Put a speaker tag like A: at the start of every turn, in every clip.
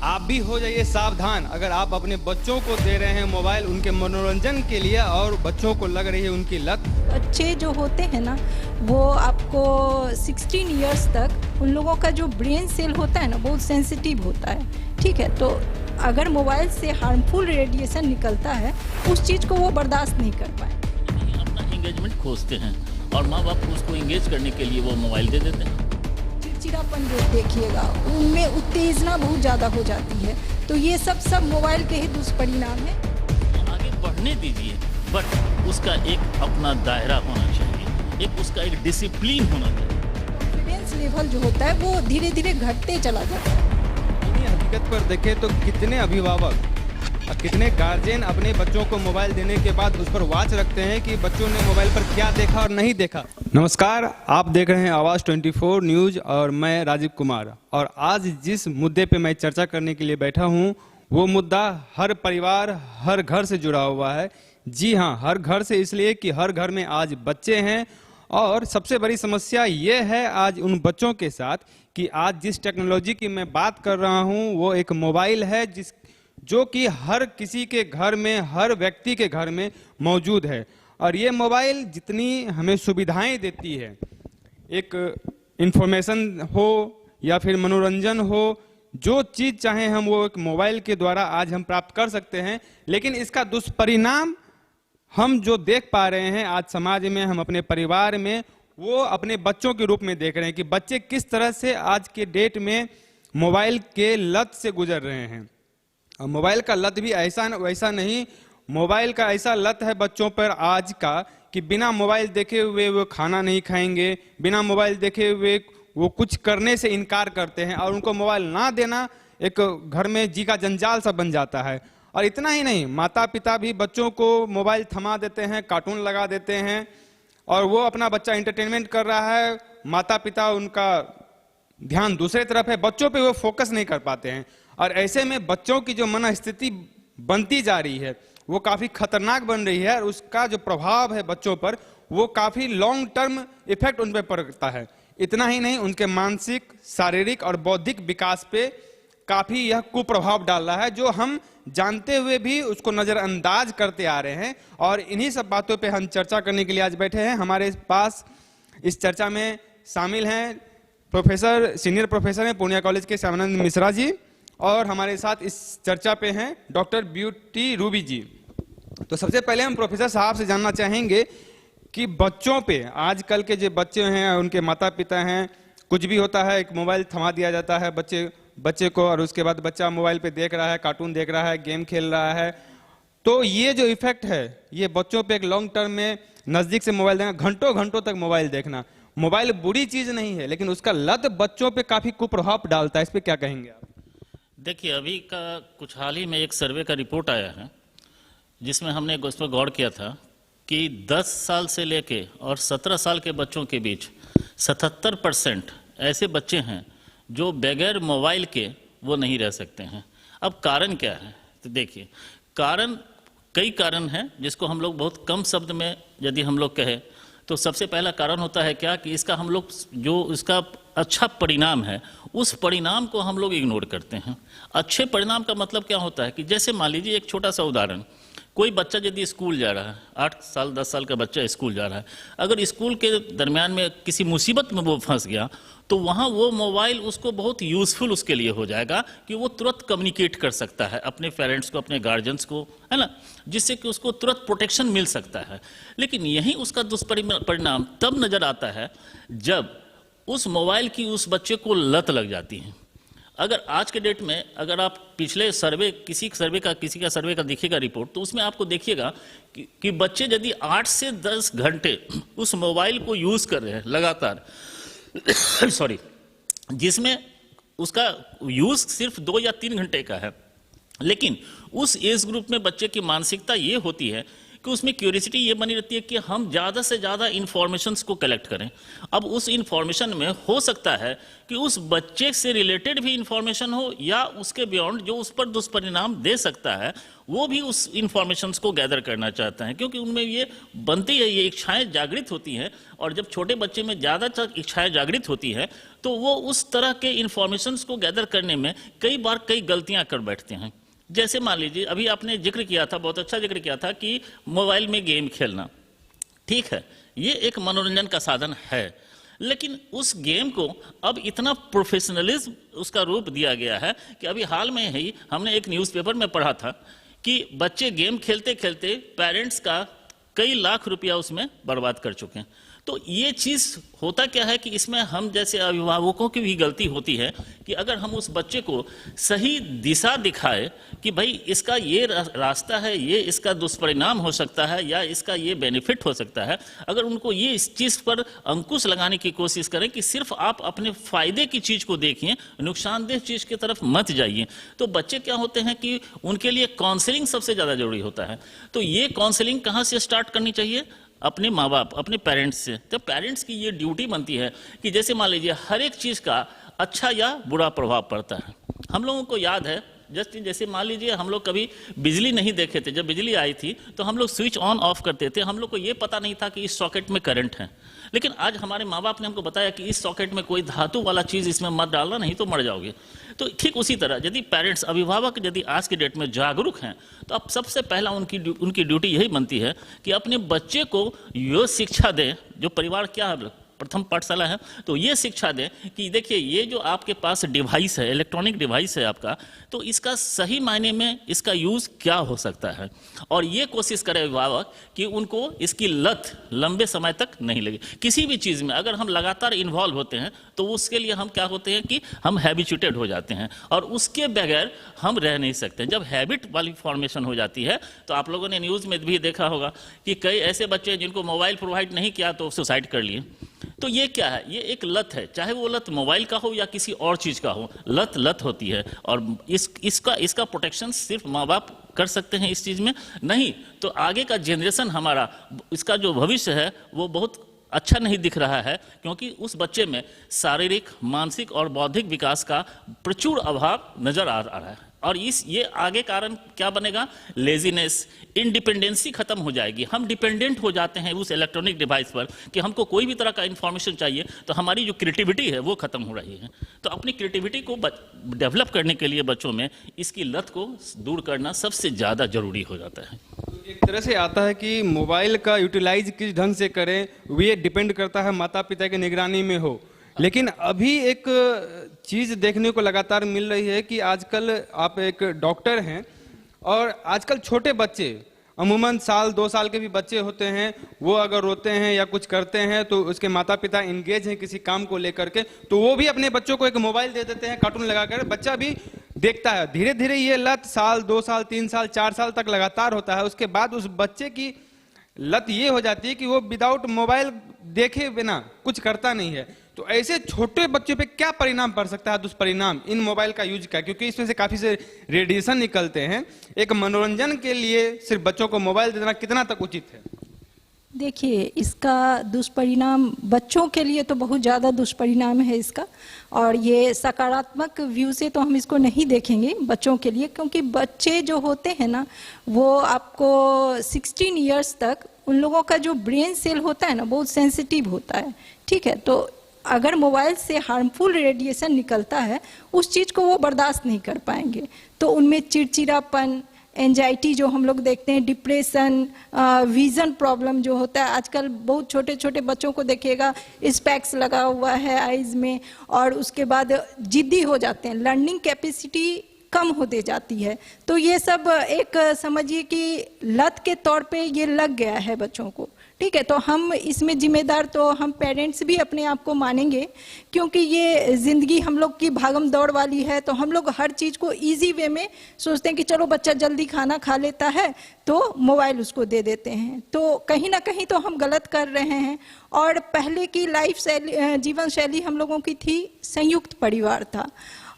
A: आप भी हो जाइए सावधान। अगर आप अपने बच्चों को दे रहे हैं मोबाइल उनके मनोरंजन के लिए और बच्चों को लग रही है उनकी लत।
B: बच्चे जो होते हैं ना, वो आपको 16 इयर्स तक उन लोगों का जो ब्रेन सेल होता है ना, बहुत सेंसिटिव होता है। ठीक है, तो अगर मोबाइल से हार्मफुल रेडिएशन निकलता है, उस चीज़ को वो बर्दाश्त नहीं कर पाए।
C: अपना एंगेजमेंट खोजते हैं और माँ बाप उसको एंगेज करने के लिए वो मोबाइल दे देते हैं।
B: चिड़चिड़ापन जो देखिएगा, उनमें उत्तेजना बहुत ज़्यादा हो जाती है। तो ये सब मोबाइल के ही दुष्परिणाम है।
C: आगे बढ़ने दीजिए, बट उसका एक अपना दायरा होना चाहिए, एक उसका एक डिसिप्लिन होना चाहिए।
B: कॉन्फिडेंस लेवल जो होता है वो धीरे धीरे घटते चला जाता है।
A: इन्हीं हकीकत पर देखें तो कितने अभिभावक और कितने गार्जियन अपने बच्चों को मोबाइल देने के बाद उस पर वॉच रखते हैं कि बच्चों ने मोबाइल पर क्या देखा और नहीं देखा। नमस्कार, आप देख रहे हैं आवाज़ 24 न्यूज़ और मैं राजीव कुमार। और आज जिस मुद्दे पे मैं चर्चा करने के लिए बैठा हूँ वो मुद्दा हर परिवार, हर घर से जुड़ा हुआ है। जी हाँ, हर घर से, इसलिए कि हर घर में आज बच्चे हैं और सबसे बड़ी समस्या ये है आज उन बच्चों के साथ कि आज जिस टेक्नोलॉजी की मैं बात कर रहा हूँ वो एक मोबाइल है जो कि हर किसी के घर में, हर व्यक्ति के घर में मौजूद है। और ये मोबाइल जितनी हमें सुविधाएं देती है, एक इंफॉर्मेशन हो या फिर मनोरंजन हो, जो चीज़ चाहे हम वो एक मोबाइल के द्वारा आज हम प्राप्त कर सकते हैं। लेकिन इसका दुष्परिणाम हम जो देख पा रहे हैं आज समाज में, हम अपने परिवार में, वो अपने बच्चों के रूप में देख रहे हैं कि बच्चे किस तरह से आज के डेट में मोबाइल के लत से गुजर रहे हैं। और मोबाइल का लत भी ऐसा वैसा नहीं, मोबाइल का ऐसा लत है बच्चों पर आज का कि बिना मोबाइल देखे हुए वो खाना नहीं खाएंगे, बिना मोबाइल देखे हुए वो कुछ करने से इनकार करते हैं। और उनको मोबाइल ना देना एक घर में जी का जंजाल सा बन जाता है। और इतना ही नहीं, माता पिता भी बच्चों को मोबाइल थमा देते हैं, कार्टून लगा देते हैं और वो अपना बच्चा एंटरटेनमेंट कर रहा है, माता पिता उनका ध्यान दूसरे तरफ है, बच्चों पे वो फोकस नहीं कर पाते हैं। और ऐसे में बच्चों की जो मनस्थिति बनती जा रही है वो काफ़ी खतरनाक बन रही है और उसका जो प्रभाव है बच्चों पर वो काफ़ी लॉन्ग टर्म इफेक्ट उन पर पड़ता है। इतना ही नहीं, उनके मानसिक, शारीरिक और बौद्धिक विकास पे काफ़ी यह कुप्रभाव डाल रहा है, जो हम जानते हुए भी उसको नज़रअंदाज करते आ रहे हैं। और इन्हीं सब बातों पे हम चर्चा करने के लिए आज बैठे हैं। हमारे पास इस चर्चा में शामिल हैं प्रोफेसर, सीनियर प्रोफेसर हैं पूर्णिया कॉलेज के श्यामानंद मिश्रा जी, और हमारे साथ इस चर्चा पे हैं डॉक्टर ब्यूटी रूबी जी। तो सबसे पहले हम प्रोफेसर साहब से जानना चाहेंगे कि बच्चों पे, आजकल के जो बच्चे हैं उनके माता पिता हैं, कुछ भी होता है एक मोबाइल थमा दिया जाता है बच्चे को, और उसके बाद बच्चा मोबाइल पे देख रहा है, कार्टून देख रहा है, गेम खेल रहा है। तो ये जो इफेक्ट है ये बच्चों पे एक लॉन्ग टर्म में नज़दीक से मोबाइल देखना, घंटों घंटों तक मोबाइल देखना, मोबाइल बुरी चीज़ नहीं है लेकिन उसका लत बच्चों पे काफ़ी कुप्रभाव डालता है। इस पर क्या कहेंगे आप?
C: देखिए, अभी का कुछ हाल ही में एक सर्वे का रिपोर्ट आया है जिसमें हमने उस पर गौर किया था कि 10 साल से लेके और 17 साल के बच्चों के बीच 77% ऐसे बच्चे हैं जो बगैर मोबाइल के वो नहीं रह सकते हैं। अब कारण क्या है? तो देखिए, कई कारण हैं जिसको हम लोग बहुत कम शब्द में यदि हम लोग कहें तो सबसे पहला कारण होता है क्या कि इसका हम लोग जो इसका अच्छा परिणाम है उस परिणाम को हम लोग इग्नोर करते हैं। अच्छे परिणाम का मतलब क्या होता है कि जैसे मान लीजिए एक छोटा सा उदाहरण, कोई बच्चा यदि स्कूल जा रहा है, 8 साल 10 साल का बच्चा स्कूल जा रहा है, अगर स्कूल के दरमियान में किसी मुसीबत में वो फंस गया तो वहाँ वो मोबाइल उसको बहुत यूज़फुल उसके लिए हो जाएगा कि वो तुरंत कम्युनिकेट कर सकता है अपने पेरेंट्स को, अपने गार्जियंस को, है ना, जिससे कि उसको तुरंत प्रोटेक्शन मिल सकता है। लेकिन यही उसका दुष्परिणाम तब नज़र आता है जब उस मोबाइल की उस बच्चे को लत लग जाती है। अगर आज के डेट में अगर आप पिछले सर्वे किसी का सर्वे का देखिएगा रिपोर्ट, तो उसमें आपको देखिएगा कि बच्चे यदि 8 से 10 घंटे उस मोबाइल को यूज़ कर रहे हैं लगातार सॉरी, जिसमें उसका यूज़ सिर्फ 2 या 3 घंटे का है, लेकिन उस एज ग्रुप में बच्चे की मानसिकता ये होती है कि उसमें क्यूरियोसिटी ये बनी रहती है कि हम ज़्यादा से ज़्यादा इन्फॉर्मेशंस को कलेक्ट करें। अब उस इन्फॉर्मेशन में हो सकता है कि उस बच्चे से रिलेटेड भी इन्फॉर्मेशन हो या उसके बियॉन्ड जो उस पर दुष्परिणाम दे सकता है वो भी उस इन्फॉर्मेशंस को गैदर करना चाहता है, क्योंकि उनमें ये बनती है, ये इच्छाएं जागृत होती हैं। और जब छोटे बच्चे में ज़्यादातर इच्छाएं जागृत होती हैं तो वो उस तरह के इंफॉर्मेशंस को गैदर करने में कई बार कई गलतियां कर बैठते हैं। जैसे मान लीजिए अभी आपने जिक्र किया था, बहुत अच्छा जिक्र किया था कि मोबाइल में गेम खेलना, ठीक है, ये एक मनोरंजन का साधन है, लेकिन उस गेम को अब इतना प्रोफेशनलिज्म उसका रूप दिया गया है कि अभी हाल में ही हमने एक न्यूज़पेपर में पढ़ा था कि बच्चे गेम खेलते खेलते पेरेंट्स का कई लाख रुपया उसमें बर्बाद कर चुके हैं। तो ये चीज़ होता क्या है कि इसमें हम जैसे अभिभावकों की भी गलती होती है कि अगर हम उस बच्चे को सही दिशा दिखाए कि भाई इसका ये रास्ता है, ये इसका दुष्परिणाम हो सकता है या इसका ये बेनिफिट हो सकता है, अगर उनको ये इस चीज़ पर अंकुश लगाने की कोशिश करें कि सिर्फ आप अपने फायदे की चीज़ को देखिए, नुकसानदेह चीज़ की तरफ मत जाइए, तो बच्चे क्या होते हैं कि उनके लिए काउंसलिंग सबसे ज़्यादा जरूरी होता है। तो ये काउंसलिंग कहाँ से स्टार्ट करनी चाहिए? अपने माँ बाप, अपने पेरेंट्स से। तो पेरेंट्स की ये ड्यूटी बनती है कि जैसे मान लीजिए हर एक चीज़ का अच्छा या बुरा प्रभाव पड़ता है। हम लोगों को याद है जैसे मान लीजिए हम लोग कभी बिजली नहीं देखे थे, जब बिजली आई थी तो हम लोग स्विच ऑन ऑफ करते थे, हम लोग को ये पता नहीं था कि इस सॉकेट में करंट है, लेकिन आज हमारे माँ बाप ने हमको बताया कि इस सॉकेट में कोई धातु वाला चीज़ इसमें मत डालना, नहीं तो मर जाओगे। तो ठीक उसी तरह यदि पेरेंट्स, अभिभावक यदि आज के डेट में जागरूक हैं तो अब सबसे पहला उनकी ड्यूटी यही बनती है कि अपने बच्चे को ये शिक्षा दें, जो परिवार क्या प्रथम पाठशाला है, तो ये शिक्षा दें कि देखिए ये जो आपके पास डिवाइस है, इलेक्ट्रॉनिक डिवाइस है आपका, तो इसका सही मायने में इसका यूज़ क्या हो सकता है, और ये कोशिश करें अभिभावक कि उनको इसकी लत लंबे समय तक नहीं लगे। किसी भी चीज़ में अगर हम लगातार इन्वॉल्व होते हैं तो उसके लिए हम क्या होते हैं कि हम हैबिचुएटेड हो जाते हैं और उसके बगैर हम रह नहीं सकते। जब हैबिट वाली फॉर्मेशन हो जाती है तो आप लोगों ने न्यूज़ में भी देखा होगा कि कई ऐसे बच्चे जिनको मोबाइल प्रोवाइड नहीं किया तो सुसाइड कर लिए। तो ये क्या है? ये एक लत है, चाहे वो लत मोबाइल का हो या किसी और चीज़ का हो, लत होती है। और इसका प्रोटेक्शन सिर्फ माँ बाप कर सकते हैं इस चीज़ में, नहीं तो आगे का जनरेशन हमारा, इसका जो भविष्य है वो बहुत अच्छा नहीं दिख रहा है, क्योंकि उस बच्चे में शारीरिक, मानसिक और बौद्धिक विकास का प्रचुर अभाव नजर आ रहा है। और ये आगे कारण क्या बनेगा? लेजीनेस, इंडिपेंडेंसी खत्म हो जाएगी। हम डिपेंडेंट हो जाते हैं उस इलेक्ट्रॉनिक डिवाइस पर कि हमको कोई भी तरह का इंफॉर्मेशन चाहिए, तो हमारी जो क्रिएटिविटी है वो खत्म हो रही है। तो अपनी क्रिएटिविटी को डेवलप करने के लिए बच्चों में इसकी लत को दूर करना सबसे ज़्यादा जरूरी हो जाता है।
A: एक तरह से आता है कि मोबाइल का यूटिलाइज किस ढंग से करें ये डिपेंड करता है माता पिता की निगरानी में हो। लेकिन अभी एक चीज़ देखने को लगातार मिल रही है कि आजकल आप एक डॉक्टर हैं और आजकल छोटे बच्चे, अमूमन 1-2 साल के भी बच्चे होते हैं, वो अगर रोते हैं या कुछ करते हैं तो उसके माता पिता इंगेज हैं किसी काम को लेकर के, तो वो भी अपने बच्चों को एक मोबाइल दे देते हैं कार्टून लगाकर, बच्चा भी देखता है। धीरे धीरे ये लत 1 साल, 2 साल, 3 साल, 4 साल तक लगातार होता है। उसके बाद उस बच्चे की लत ये हो जाती है कि वो विदाउट मोबाइल देखे बिना कुछ करता नहीं है। तो ऐसे छोटे बच्चों पे क्या परिणाम पड़ सकता है, दुष्परिणाम इन मोबाइल का यूज का? क्योंकि इसमें से काफी से रेडिएशन निकलते हैं। एक मनोरंजन के लिए सिर्फ बच्चों को मोबाइल देना कितना तक उचित है?
B: देखिए, इसका दुष्परिणाम बच्चों के लिए तो बहुत ज़्यादा दुष्परिणाम है इसका, और ये सकारात्मक व्यू से तो हम इसको नहीं देखेंगे बच्चों के लिए, क्योंकि बच्चे जो होते हैं ना, वो आपको 16 इयर्स तक उन लोगों का जो ब्रेन सेल होता है ना, बहुत सेंसिटिव होता है। ठीक है, तो अगर मोबाइल से हार्मफुल रेडिएशन निकलता है, उस चीज़ को वो बर्दाश्त नहीं कर पाएंगे। तो उनमें चिड़चिड़ापन, एंजाइटी जो हम लोग देखते हैं, डिप्रेशन, विजन प्रॉब्लम जो होता है, आजकल बहुत छोटे छोटे बच्चों को देखिएगा स्पेक्स लगा हुआ है आईज में, और उसके बाद जिद्दी हो जाते हैं, लर्निंग कैपेसिटी कम होते जाती है। तो ये सब एक समझिए कि लत के तौर पे ये लग गया है बच्चों को। ठीक है, तो हम इसमें जिम्मेदार तो हम पेरेंट्स भी अपने आप को मानेंगे, क्योंकि ये ज़िंदगी हम लोग की भागम दौड़ वाली है। तो हम लोग हर चीज़ को इजी वे में सोचते हैं कि चलो बच्चा जल्दी खाना खा लेता है तो मोबाइल उसको दे देते हैं। तो कहीं ना कहीं तो हम गलत कर रहे हैं। और पहले की जीवन शैली हम लोगों की थी, संयुक्त परिवार था,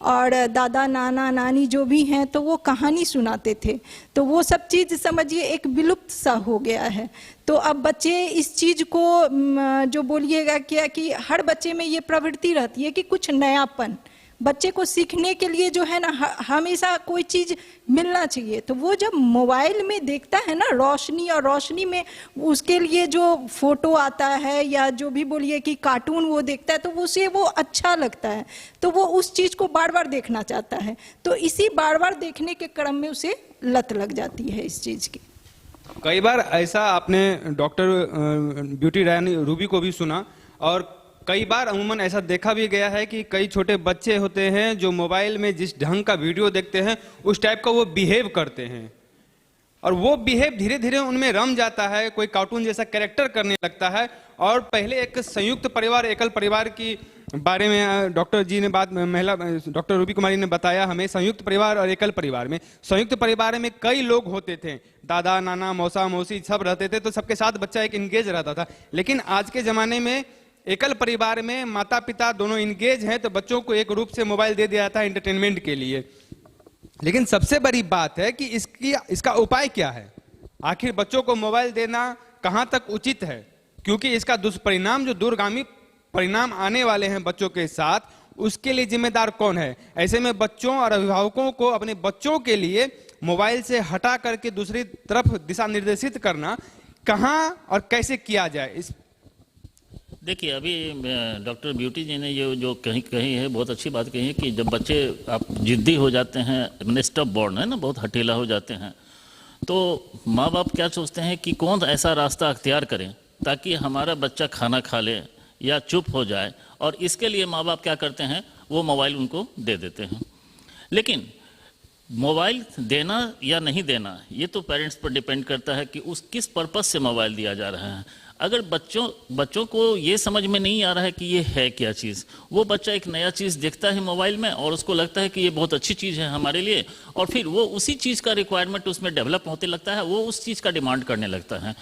B: और दादा नाना नानी जो भी हैं तो वो कहानी सुनाते थे। तो वो सब चीज़ समझिए एक विलुप्त सा हो गया है। तो अब बच्चे इस चीज़ को जो बोलिएगा क्या कि हर बच्चे में ये प्रवृत्ति रहती है कि कुछ नयापन, बच्चे को सीखने के लिए जो है ना हमेशा कोई चीज़ मिलना चाहिए। तो वो जब मोबाइल में देखता है ना रोशनी, और रोशनी में उसके लिए जो फोटो आता है या जो भी बोलिए कि कार्टून वो देखता है, तो उसे वो अच्छा लगता है, तो वो उस चीज़ को बार बार देखना चाहता है। तो इसी बार बार देखने के क्रम में उसे लत लग जाती है इस चीज़ की।
A: कई बार ऐसा आपने डॉक्टर ब्यूटी रानी रूबी को भी सुना, और कई बार अमूमन ऐसा देखा भी गया है कि कई छोटे बच्चे होते हैं जो मोबाइल में जिस ढंग का वीडियो देखते हैं उस टाइप का वो बिहेव करते हैं, और वो बिहेव धीरे धीरे उनमें रम जाता है, कोई कार्टून जैसा कैरेक्टर करने लगता है। और पहले एक संयुक्त परिवार, एकल परिवार की बारे में डॉक्टर जी ने डॉक्टर रूबी कुमारी ने बताया हमें। संयुक्त परिवार और एकल परिवार में, संयुक्त परिवार में कई लोग होते थे, दादा नाना मौसा मौसी सब रहते थे, तो सबके साथ बच्चा एक इंगेज रहता था। लेकिन आज के जमाने में एकल परिवार में माता पिता दोनों इंगेज हैं, तो बच्चों को एक रूप से मोबाइल दे दिया जाता है एंटरटेनमेंट के लिए। लेकिन सबसे बड़ी बात है कि इसका उपाय क्या है? आखिर बच्चों को मोबाइल देना कहां तक उचित है? क्योंकि इसका दुष्परिणाम, जो दूरगामी परिणाम आने वाले हैं बच्चों के साथ, उसके लिए जिम्मेदार कौन है? ऐसे में बच्चों और अभिभावकों को अपने बच्चों के लिए मोबाइल से हटा करके दूसरी तरफ दिशा निर्देशित करना कहां और कैसे किया जाए? इस
C: देखिए, अभी डॉक्टर ब्यूटी जी ने ये जो कही है, बहुत अच्छी बात कही है कि जब बच्चे आप जिद्दी हो जाते हैं, स्टब बॉर्न है ना, बहुत हठीला हो जाते हैं, तो माँ बाप क्या सोचते हैं कि कौन ऐसा रास्ता अख्तियार करें ताकि हमारा बच्चा खाना खा ले या चुप हो जाए, और इसके लिए माँ बाप क्या करते हैं, वो मोबाइल उनको दे देते हैं। लेकिन मोबाइल देना या नहीं देना ये तो पेरेंट्स पर डिपेंड करता है कि उस किस पर्पस से मोबाइल दिया जा रहा है। अगर बच्चों को ये समझ में नहीं आ रहा है कि ये है क्या चीज़, वो बच्चा एक नया चीज़ देखता है मोबाइल में और उसको लगता है कि ये बहुत अच्छी चीज़ है हमारे लिए, और फिर वो उसी चीज़ का रिक्वायरमेंट उसमें डेवलप होते लगता है, वो उस चीज़ का डिमांड करने लगता है।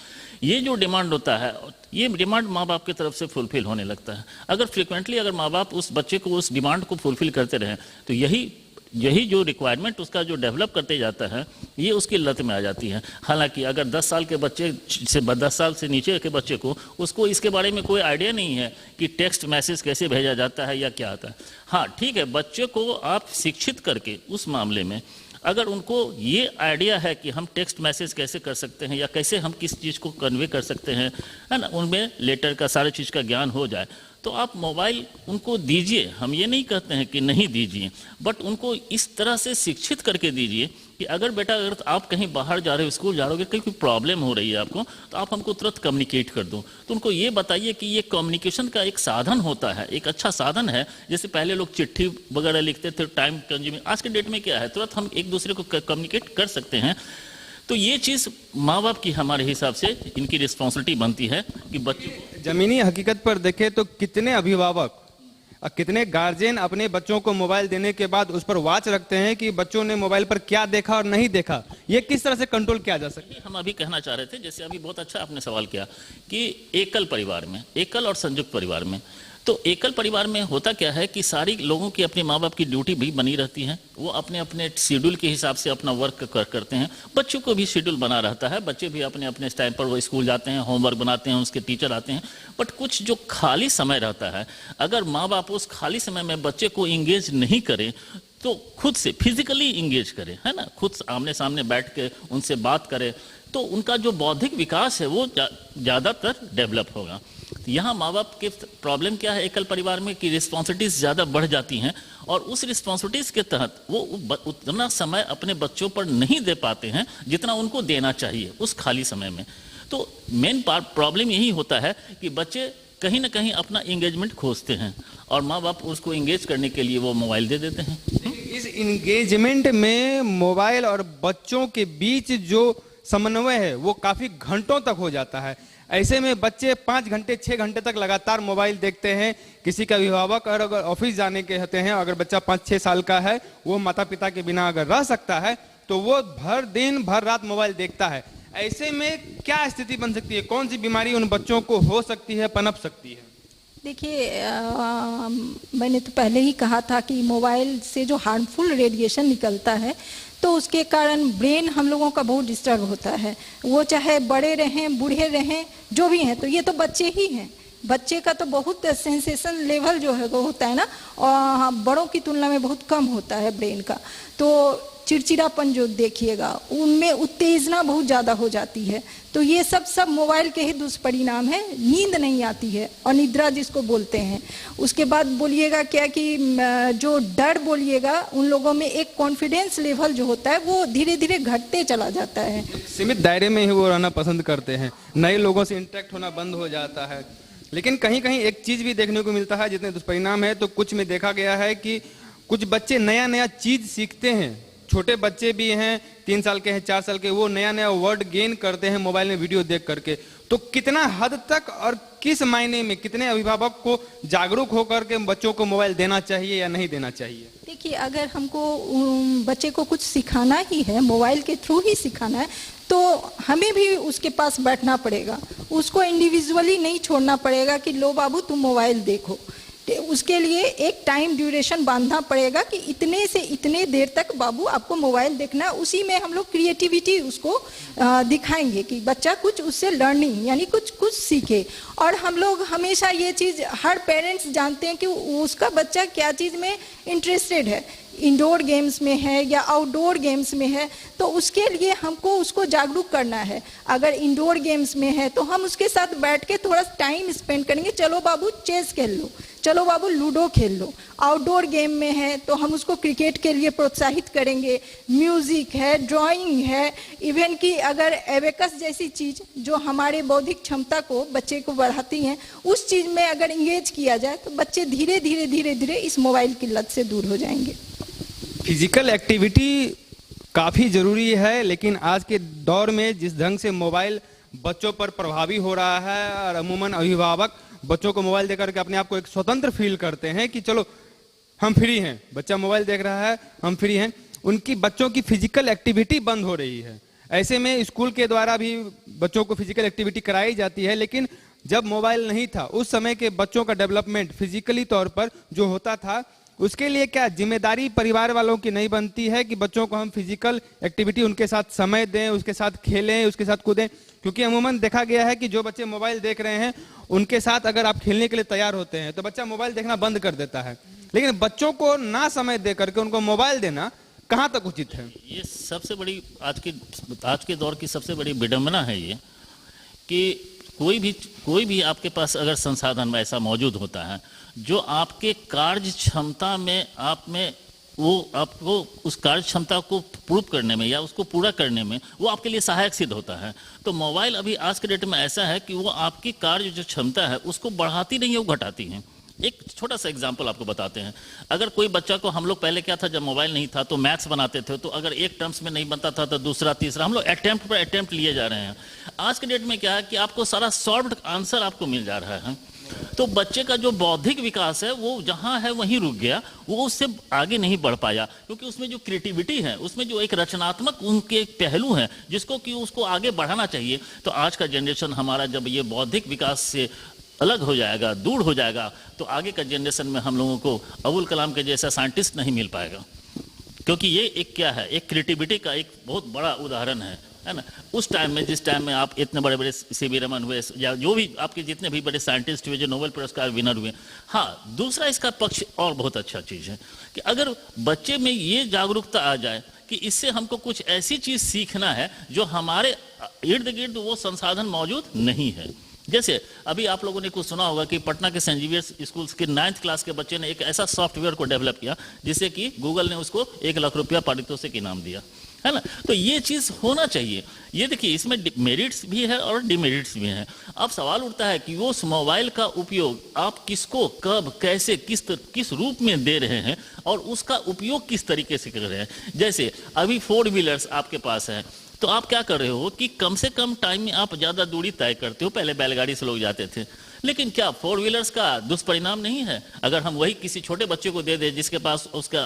C: ये जो डिमांड होता है, ये डिमांड माँ बाप की तरफ से फुलफिल होने लगता है। अगर फ्रिक्वेंटली अगर माँ बाप उस बच्चे को उस डिमांड को फुलफिल करते रहें, तो यही जो रिक्वायरमेंट उसका जो डेवलप करते जाता है, ये उसकी लत में आ जाती है। हालांकि अगर 10 साल के बच्चे से 10 साल से नीचे के बच्चे को उसको इसके बारे में कोई आइडिया नहीं है कि टेक्स्ट मैसेज कैसे भेजा जाता है या क्या आता है। हाँ ठीक है, बच्चे को आप शिक्षित करके उस मामले में अगर उनको ये आइडिया है कि हम टेक्स्ट मैसेज कैसे कर सकते हैं या कैसे हम किस चीज़ को कन्वे कर सकते हैं, है ना, उनमें लेटर का सारे चीज़ का ज्ञान हो जाए, तो आप मोबाइल उनको दीजिए। हम ये नहीं कहते हैं कि नहीं दीजिए, बट उनको इस तरह से शिक्षित करके दीजिए कि अगर बेटा अगर आप कहीं बाहर जा रहे हो, स्कूल जा रहे हो, कहीं कोई प्रॉब्लम हो रही है आपको, तो आप हमको तुरंत कम्युनिकेट कर दो। तो उनको ये बताइए कि ये कम्युनिकेशन का एक साधन होता है, एक अच्छा साधन है। जैसे पहले लोग चिट्ठी वगैरह लिखते थे, टाइम कंज्यूमिंग, आज के डेट में क्या है, तुरंत हम एक दूसरे को कम्युनिकेट कर सकते हैं। तो ये चीज़ माँ बाप की हमारे हिसाब से इनकी रिस्पॉन्सिबिलिटी बनती है कि बच्चों
A: जमीनी हकीकत पर देखें तो कितने अभिभावक और कितने गार्जियन अपने बच्चों को मोबाइल देने के बाद उस पर वॉच रखते हैं कि बच्चों ने मोबाइल पर क्या देखा और नहीं देखा, ये किस तरह से कंट्रोल किया जा सकता है?
C: हम अभी कहना चाह रहे थे, जैसे अभी बहुत अच्छा आपने सवाल किया कि एकल परिवार में, एकल और संयुक्त परिवार में, तो एकल परिवार में होता क्या है कि सारी लोगों की अपने माँ बाप की ड्यूटी भी बनी रहती है, वो अपने अपने शेड्यूल के हिसाब से अपना वर्क करते हैं। बच्चों को भी शेड्यूल बना रहता है, बच्चे भी अपने अपने टाइम पर वो स्कूल जाते हैं, होमवर्क बनाते हैं, उसके टीचर आते हैं। बट कुछ जो खाली समय रहता है, अगर माँ बाप उस खाली समय में बच्चे को इंगेज नहीं करें तो खुद से फिजिकली इंगेज करें, है ना, खुद आमने सामने बैठ के उनसे बात करें, तो उनका जो बौद्धिक विकास है वो ज़्यादातर डेवलप होगा। यहाँ माँ बाप के प्रॉब्लम क्या है एकल परिवार में कि रिस्पॉन्सिबिलिटीज ज़्यादा बढ़ जाती हैं, और उस रिस्पॉन्सिबिलिटीज के तहत वो उतना समय अपने बच्चों पर नहीं दे पाते हैं जितना उनको देना चाहिए उस खाली समय में। तो मेन प्रॉब्लम यही होता है कि बच्चे कहीं ना कहीं अपना इंगेजमेंट खोजते हैं और माँ बाप उसको इंगेज करने के लिए वो मोबाइल दे देते हैं।
A: इस इंगेजमेंट में मोबाइल और बच्चों के बीच जो समन्वय है वो काफी घंटों तक हो जाता है। ऐसे में बच्चे 5 घंटे 6 घंटे तक लगातार मोबाइल देखते हैं। किसी का अभिभावक और अगर ऑफिस जाने के होते हैं, अगर बच्चा 5-6 साल का है, वो माता पिता के बिना अगर रह सकता है तो वो भर दिन भर रात मोबाइल देखता है। ऐसे में क्या स्थिति बन सकती है? कौन सी बीमारी उन बच्चों को हो सकती है, पनप सकती है?
B: देखिए, मैंने तो पहले ही कहा था कि मोबाइल से जो हार्मफुल रेडिएशन निकलता है तो उसके कारण ब्रेन हम लोगों का बहुत डिस्टर्ब होता है। वो चाहे बड़े रहें, बूढ़े रहें, जो भी हैं, तो ये तो बच्चे ही हैं, बच्चे का तो बहुत सेंसेशन लेवल जो है वो होता है ना, और बड़ों की तुलना में बहुत कम होता है ब्रेन का। तो चिड़चिड़ापन जो देखिएगा, उनमें उत्तेजना बहुत ज़्यादा हो जाती है। तो ये सब मोबाइल के ही दुष्परिणाम है। नींद नहीं आती है, अनिद्रा जिसको बोलते हैं। उसके बाद बोलिएगा क्या कि जो डर बोलिएगा, उन लोगों में एक कॉन्फिडेंस लेवल जो होता है वो धीरे धीरे घटते चला जाता है।
A: सीमित दायरे में ही वो रहना पसंद करते हैं, नए लोगों से इंटरेक्ट होना बंद हो जाता है। लेकिन कहीं कहीं एक चीज़ भी देखने को मिलता है, जितने दुष्परिणाम है तो कुछ में देखा गया है कि कुछ बच्चे नया नया चीज़ सीखते हैं। छोटे बच्चे भी हैं, 3 साल के हैं, 4 साल के, वो नया नया वर्ड गेन करते हैं मोबाइल में वीडियो देख करके। तो कितना हद तक और किस मायने में कितने अभिभावक को जागरूक होकर के बच्चों को मोबाइल देना चाहिए या नहीं देना चाहिए?
B: देखिए, अगर हमको बच्चे को कुछ सिखाना ही है, मोबाइल के थ्रू ही सिखाना है, तो हमें भी उसके पास बैठना पड़ेगा। उसको इंडिविजुअली नहीं छोड़ना पड़ेगा कि लो बाबू तुम मोबाइल देखो। उसके लिए एक टाइम ड्यूरेशन बांधना पड़ेगा कि इतने से इतने देर तक बाबू आपको मोबाइल देखना है। उसी में हम लोग क्रिएटिविटी उसको दिखाएंगे कि बच्चा कुछ उससे लर्निंग यानी कुछ सीखे। और हम लोग हमेशा ये चीज़, हर पेरेंट्स जानते हैं कि उसका बच्चा क्या चीज़ में इंटरेस्टेड है, इंडोर गेम्स में है या आउटडोर गेम्स में है, तो उसके लिए हमको उसको जागरूक करना है। अगर इंडोर गेम्स में है तो हम उसके साथ बैठ के थोड़ा टाइम स्पेंड करेंगे। चलो बाबू चेस खेल लो, चलो बाबू लूडो खेल लो। आउटडोर गेम में है तो हम उसको क्रिकेट के लिए प्रोत्साहित करेंगे। म्यूजिक है, ड्राइंग है, इवन कि अगर एबेकस जैसी चीज़ जो हमारे बौद्धिक क्षमता को बच्चे को बढ़ाती हैं, उस चीज़ में अगर इंगेज किया जाए तो बच्चे धीरे धीरे इस मोबाइल की लत से दूर हो जाएंगे।
A: फिजिकल एक्टिविटी काफ़ी ज़रूरी है, लेकिन आज के दौर में जिस ढंग से मोबाइल बच्चों पर प्रभावी हो रहा है और अमूमन अभिभावक बच्चों को मोबाइल देकर के अपने आप को एक स्वतंत्र फील करते हैं कि चलो हम फ्री हैं, बच्चा मोबाइल देख रहा है हम फ्री हैं, उनकी बच्चों की फिजिकल एक्टिविटी बंद हो रही है। ऐसे में स्कूल के द्वारा भी बच्चों को फिजिकल एक्टिविटी कराई जाती है, लेकिन जब मोबाइल नहीं था उस समय के बच्चों का डेवलपमेंट फिजिकली तौर पर जो होता था, उसके लिए क्या जिम्मेदारी परिवार वालों की नहीं बनती है कि बच्चों को हम फिजिकल एक्टिविटी उनके साथ समय दें, उसके साथ खेलें, उसके साथ कूदें? क्योंकि अमूमन देखा गया है कि जो बच्चे मोबाइल देख रहे हैं उनके साथ अगर आप खेलने के लिए तैयार होते हैं तो बच्चा मोबाइल देखना बंद कर देता है। लेकिन बच्चों को ना समय दे करके उनको मोबाइल देना कहाँ तक उचित है?
C: ये सबसे बड़ी आज के दौर की सबसे बड़ी विडंबना है ये कि कोई भी आपके पास अगर संसाधन ऐसा मौजूद होता है जो आपके कार्य क्षमता में वो आपको उस कार्य क्षमता को प्रूव करने में या उसको पूरा करने में वो आपके लिए सहायक सिद्ध होता है। तो मोबाइल अभी आज के डेट में ऐसा है कि वो आपकी कार्य जो क्षमता है उसको बढ़ाती नहीं है, वो घटाती है। एक छोटा सा एग्जांपल आपको बताते हैं। अगर कोई बच्चा को, हम लोग पहले क्या था, जब मोबाइल नहीं था तो मैथ्स बनाते थे, तो अगर एक टर्म्स में नहीं बनता था तो दूसरा तीसरा, हम लोग अटेम्प्ट पर अटेम्प्ट लिए जा रहे हैं। आज के डेट में क्या है कि आपको सारा सॉल्व्ड आंसर आपको मिल जा रहा है। तो बच्चे का जो बौद्धिक विकास है वो जहां है वहीं रुक गया, वो उससे आगे नहीं बढ़ पाया, क्योंकि उसमें जो क्रिएटिविटी है, उसमें जो एक रचनात्मक उनके पहलू हैं जिसको कि उसको आगे बढ़ाना चाहिए। तो आज का जनरेशन हमारा जब ये बौद्धिक विकास से अलग हो जाएगा, दूर हो जाएगा, तो आगे का जनरेशन में हम लोगों को अबुल कलाम के जैसा साइंटिस्ट नहीं मिल पाएगा। क्योंकि ये एक क्या है, एक क्रिएटिविटी का एक बहुत बड़ा उदाहरण है ना। उस टाइम में, जिस टाइम में आप इतने बड़े बड़े सीवी रमन हुए या जो भी आपके जितने भी बड़े साइंटिस्ट हुए जो नोबेल पुरस्कार विनर हुए। हाँ, दूसरा इसका पक्ष और बहुत अच्छा चीज़ है कि अगर बच्चे में ये जागरूकता आ जाए कि इससे हमको कुछ ऐसी चीज़ सीखना है जो हमारे इर्द गिर्द वो संसाधन मौजूद नहीं है। जैसे अभी आप लोगों ने कुछ सुना होगा कि पटना के सेंट जेवियर्स स्कूल के 9th क्लास के बच्चे ने एक ऐसा सॉफ्टवेयर को डेवलप किया जिससे कि गूगल ने उसको 1 लाख रुपया पारितोषिक इनाम दिया, है ना। तो ये चीज़ होना चाहिए। ये देखिए, इसमें मेरिट्स भी है और डिमेरिट्स भी हैं। अब सवाल उठता है कि उस मोबाइल का उपयोग आप किसको, कब, कैसे, किस रूप में दे रहे हैं और उसका उपयोग किस तरीके से कर रहे हैं। जैसे अभी 4 व्हीलर्स आपके पास हैं, तो आप क्या कर रहे हो कि कम से कम टाइम में आप ज़्यादा दूरी तय करते हो। पहले बैलगाड़ी से लोग जाते थे, लेकिन क्या 4 व्हीलर्स का दुष्परिणाम नहीं है? अगर हम वही किसी छोटे बच्चे को दे दें जिसके पास उसका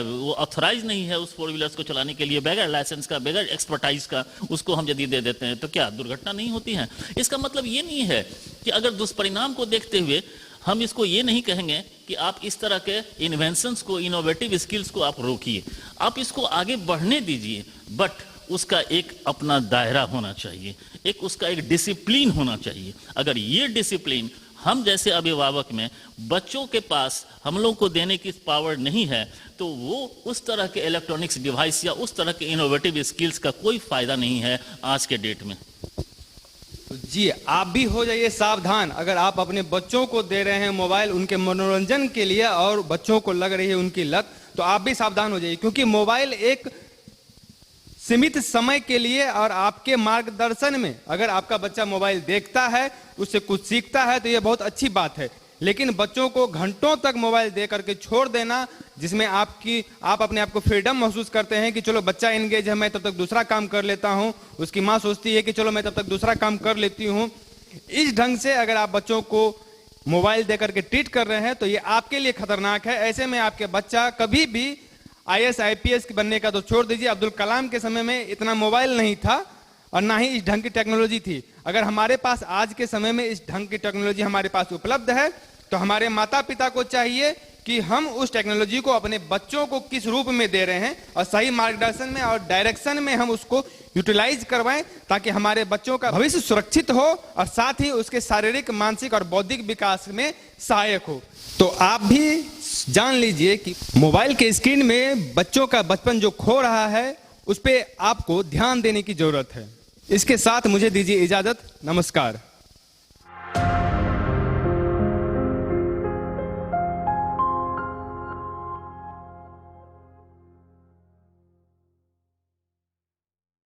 C: वो ऑथराइज नहीं है उस 4 व्हीलर्स को चलाने के लिए, बगैर लाइसेंस का, बगैर एक्सपर्टाइज का, उसको हम यदि दे देते हैं तो क्या दुर्घटना नहीं होती है? इसका मतलब ये नहीं है कि अगर दुष्परिणाम को देखते हुए हम इसको ये नहीं कहेंगे कि आप इस तरह के इन्वेंशंस को, इनोवेटिव स्किल्स को आप रोकिए, आप इसको आगे बढ़ने दीजिए, बट उसका एक अपना दायरा होना चाहिए, एक उसका एक डिसिप्लिन होना चाहिए। अगर ये डिसिप्लिन हम जैसे अभिभावक में बच्चों के पास हम लोग को देने की पावर नहीं है, तो वो उस तरह के इलेक्ट्रॉनिक्स डिवाइस या उस तरह के इनोवेटिव स्किल्स का कोई फायदा नहीं है आज के डेट में।
A: तो जी आप भी हो जाइए सावधान, अगर आप अपने बच्चों को दे रहे हैं मोबाइल उनके मनोरंजन के लिए और बच्चों को लग रही है उनकी लत, तो आप भी सावधान हो जाइए, क्योंकि मोबाइल एक सीमित समय के लिए और आपके मार्गदर्शन में अगर आपका बच्चा मोबाइल देखता है, उससे कुछ सीखता है, तो यह बहुत अच्छी बात है। लेकिन बच्चों को घंटों तक मोबाइल दे करके छोड़ देना, जिसमें आप अपने आप को फ्रीडम महसूस करते हैं कि चलो बच्चा एंगेज है, मैं तब तक दूसरा काम कर लेता हूं, उसकी माँ सोचती है कि चलो मैं तब तक दूसरा काम कर लेती हूं, इस ढंग से अगर आप बच्चों को मोबाइल देकर के ट्रीट कर रहे हैं तो ये आपके लिए खतरनाक है। ऐसे में आपके बच्चा कभी भी IAS IPS बनने का तो छोड़ दीजिए, अब्दुल कलाम के समय में इतना मोबाइल नहीं था और ना ही इस ढंग की टेक्नोलॉजी थी। अगर हमारे पास आज के समय में इस ढंग की टेक्नोलॉजी हमारे पास उपलब्ध है, तो हमारे माता पिता को चाहिए कि हम उस टेक्नोलॉजी को अपने बच्चों को किस रूप में दे रहे हैं और सही मार्गदर्शन में और डायरेक्शन में हम उसको यूटिलाइज करवाएं, ताकि हमारे बच्चों का भविष्य सुरक्षित हो और साथ ही उसके शारीरिक, मानसिक और बौद्धिक विकास में सहायक हो। तो आप भी जान लीजिए कि मोबाइल के स्क्रीन में बच्चों का बचपन जो खो रहा है, उस पर आपको ध्यान देने की जरूरत है। इसके साथ मुझे दीजिए इजाजत। नमस्कार।